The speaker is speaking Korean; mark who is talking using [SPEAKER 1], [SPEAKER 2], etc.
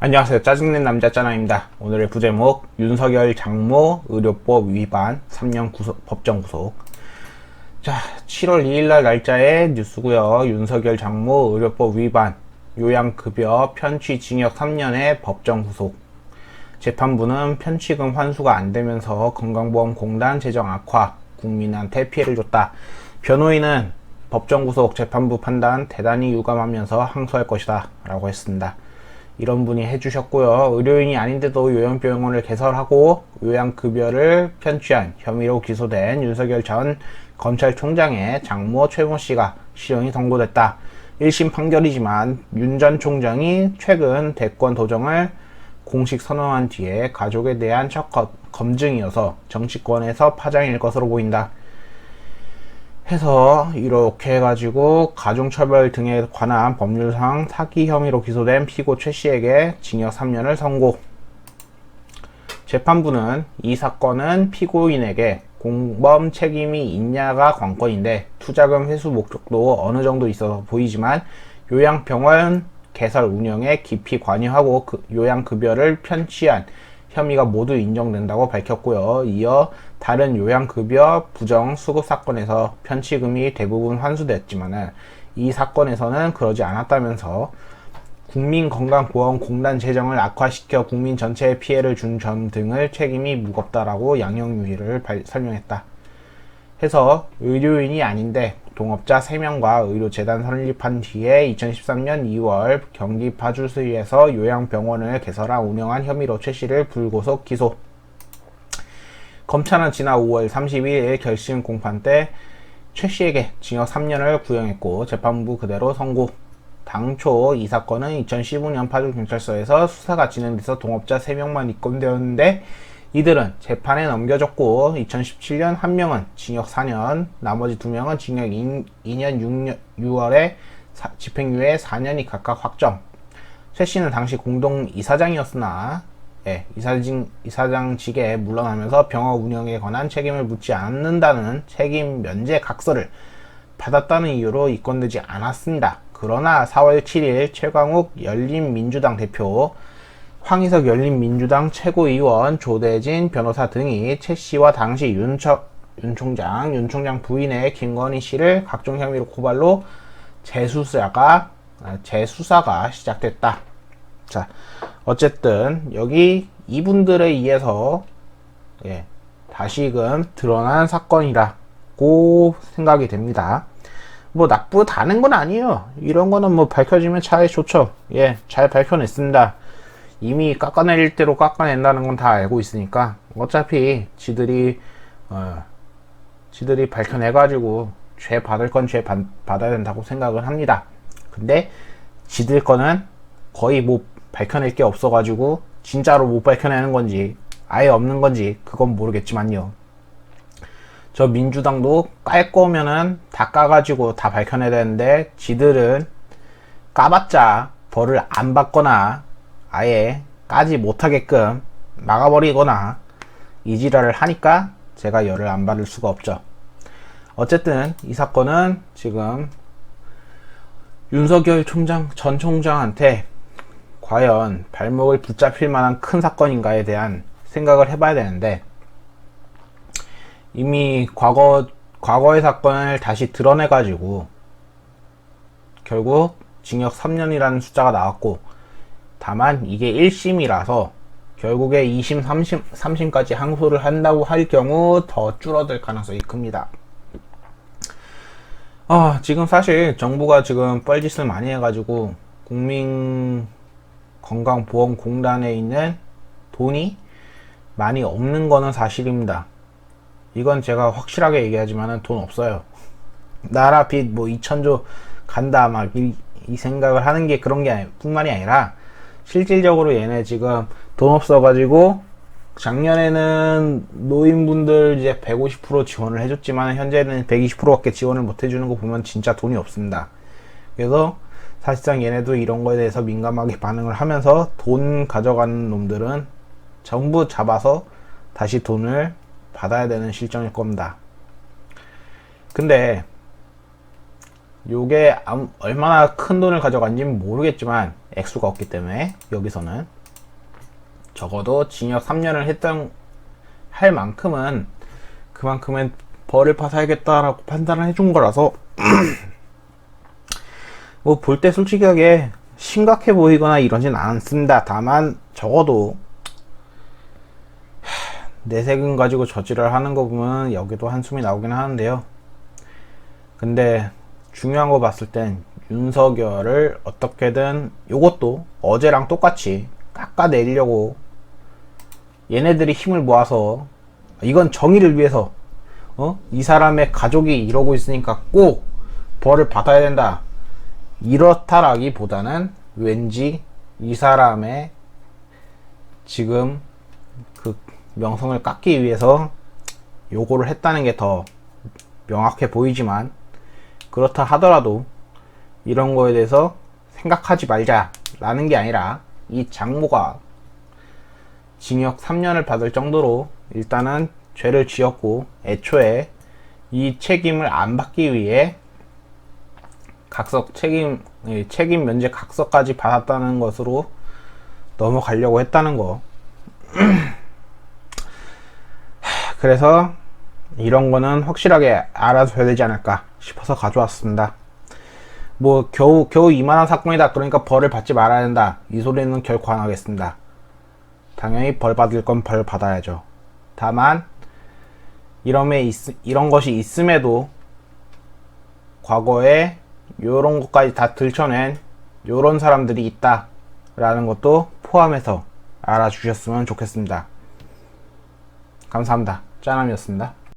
[SPEAKER 1] 안녕하세요. 짜증낸 남자 짜나입니다. 오늘의 부제목 윤석열 장모 의료법 위반 3년 법정 구속. 자, 7월 2일날 날짜의 뉴스고요. 윤석열 장모 의료법 위반 요양급여 편취 징역 3년의 법정 구속. 재판부는 편취금 환수가 안되면서 건강보험공단 재정 악화, 국민한테 피해를 줬다. 변호인은 법정 구속 재판부 판단 대단히 유감하면서 항소할 것이다 라고 했습니다. 이런 분이 해주셨고요. 의료인이 아닌데도 요양병원을 개설하고 요양급여를 편취한 혐의로 기소된 윤석열 전 검찰총장의 장모 최모 씨가 실형이 선고됐다. 1심 판결이지만 윤 전 총장이 최근 대권 도정을 공식 선언한 뒤에 가족에 대한 첫 검증이어서 정치권에서 파장일 것으로 보인다. 해서 이렇게 해가지고 가중처벌 등에 관한 법률상 사기 혐의로 기소된 피고 최 씨에게 징역 3년을 선고. 재판부는 이 사건은 피고인에게 공범 책임이 있냐가 관건인데 투자금 회수 목적도 어느 정도 있어서 보이지만 요양병원 개설 운영에 깊이 관여하고 요양급여를 편취한 혐의가 모두 인정된다고 밝혔고요. 이어 다른 요양급여 부정 수급 사건에서 편취금이 대부분 환수됐지만 이 사건에서는 그러지 않았다면서 국민건강보험공단 재정을 악화시켜 국민 전체에 피해를 준 점 등을 책임이 무겁다라고 양형유예를 설명했다. 해서 의료인이 아닌데 동업자 3명과 의료재단 설립한 뒤에 2013년 2월 경기 파주시에서 요양병원을 개설한 운영한 혐의로 최 씨를 불구속 기소. 검찰은 지난 5월 31일 결심 공판 때 최 씨에게 징역 3년을 구형했고 재판부 그대로 선고. 당초 이 사건은 2015년 파주경찰서에서 수사가 진행돼서 동업자 3명만 입건되었는데 이들은 재판에 넘겨졌고 2017년 1명은 징역 4년, 나머지 2명은 징역 2년 6월에 집행유예 4년이 각각 확정. 최 씨는 당시 공동 이사장이었으나 이사장직에 물러나면서 병원 운영에 관한 책임을 묻지 않는다는 책임 면제 각서를 받았다는 이유로 입건되지 않았습니다. 그러나 4월 7일 최광욱 열린민주당 대표, 황희석 열린민주당 최고위원, 조대진 변호사 등이 최 씨와 당시 윤 총장 부인의 김건희 씨를 각종 혐의로 고발로 재수사가 시작됐다. 자, 어쨌든 여기 이분들에 의해서 다시금 드러난 사건이라고 생각이 됩니다. 뭐 나쁘다는 건 아니에요. 이런 거는 뭐 밝혀지면 차라리 좋죠. 잘 밝혀냈습니다. 이미 깎아낼 대로 깎아낸다는 건 다 알고 있으니까 어차피 지들이 밝혀내가지고 죄 받을 건 죄 받아야 된다고 생각을 합니다. 근데 지들 거는 거의 뭐 밝혀낼 게 없어가지고 진짜로 못 밝혀내는 건지 아예 없는 건지 그건 모르겠지만요. 저 민주당도 깔 거면은 다 까가지고 다 밝혀내야 되는데 지들은 까봤자 벌을 안 받거나 아예 까지 못하게끔 막아버리거나 이지랄을 하니까 제가 열을 안 받을 수가 없죠. 어쨌든 이 사건은 지금 윤석열 전 총장한테 과연 발목을 붙잡힐 만한 큰 사건인가에 대한 생각을 해봐야 되는데 이미 과거의 사건을 다시 드러내가지고 결국 징역 3년이라는 숫자가 나왔고 다만 이게 1심이라서 결국에 2심, 3심까지 항소를 한다고 할 경우 더 줄어들 가능성이 큽니다. 지금 정부가 지금 뻘짓을 많이 해가지고 국민건강보험공단에 있는 돈이 많이 없는 거는 사실입니다. 이건 제가 확실하게 얘기하지만은 돈 없어요. 나라 빚 뭐 2천조 간다 막 이 생각을 하는 게 그런 게 뿐만이 아니라 실질적으로 얘네 지금 돈 없어가지고 작년에는 노인분들 이제 150% 지원을 해줬지만 현재는 120%밖에 지원을 못 해주는 거 보면 진짜 돈이 없습니다. 그래서 사실상 얘네도 이런 거에 대해서 민감하게 반응을 하면서 돈 가져가는 놈들은 전부 잡아서 다시 돈을 받아야 되는 실정일 겁니다. 근데 요게 얼마나 큰 돈을 가져간지는 모르겠지만 액수가 없기 때문에 여기서는 적어도 징역 3년을 할 만큼은 그만큼은 벌을 받아야겠다라고 판단을 해준 거라서 뭐 볼 때 솔직하게 심각해 보이거나 이러진 않습니다. 다만 적어도 내세금 가지고 저지를 하는 거 보면 여기도 한숨이 나오긴 하는데요. 근데 중요한 거 봤을 땐 윤석열을 어떻게든 요것도 어제랑 똑같이 깎아내리려고 얘네들이 힘을 모아서 이건 정의를 위해서 이 사람의 가족이 이러고 있으니까 꼭 벌을 받아야 된다 이렇다라기보다는 왠지 이 사람의 지금 그 명성을 깎기 위해서 요거를 했다는 게 더 명확해 보이지만 그렇다 하더라도 이런 거에 대해서 생각하지 말자라는 게 아니라 이 장모가 징역 3년을 받을 정도로 일단은 죄를 지었고 애초에 이 책임을 안 받기 위해 책임 면제 각서까지 받았다는 것으로 넘어가려고 했다는 거. 그래서 이런 거는 확실하게 알아둬야 되지 않을까 싶어서 가져왔습니다. 뭐 겨우 이만한 사건이다 그러니까 벌을 받지 말아야 된다 이 소리는 결코 안 하겠습니다. 당연히 벌 받을 건 벌 받아야죠. 다만 이런 것이 있음에도 과거에 요런 것까지 다 들춰낸 요런 사람들이 있다 라는 것도 포함해서 알아주셨으면 좋겠습니다. 감사합니다. 짜남이었습니다.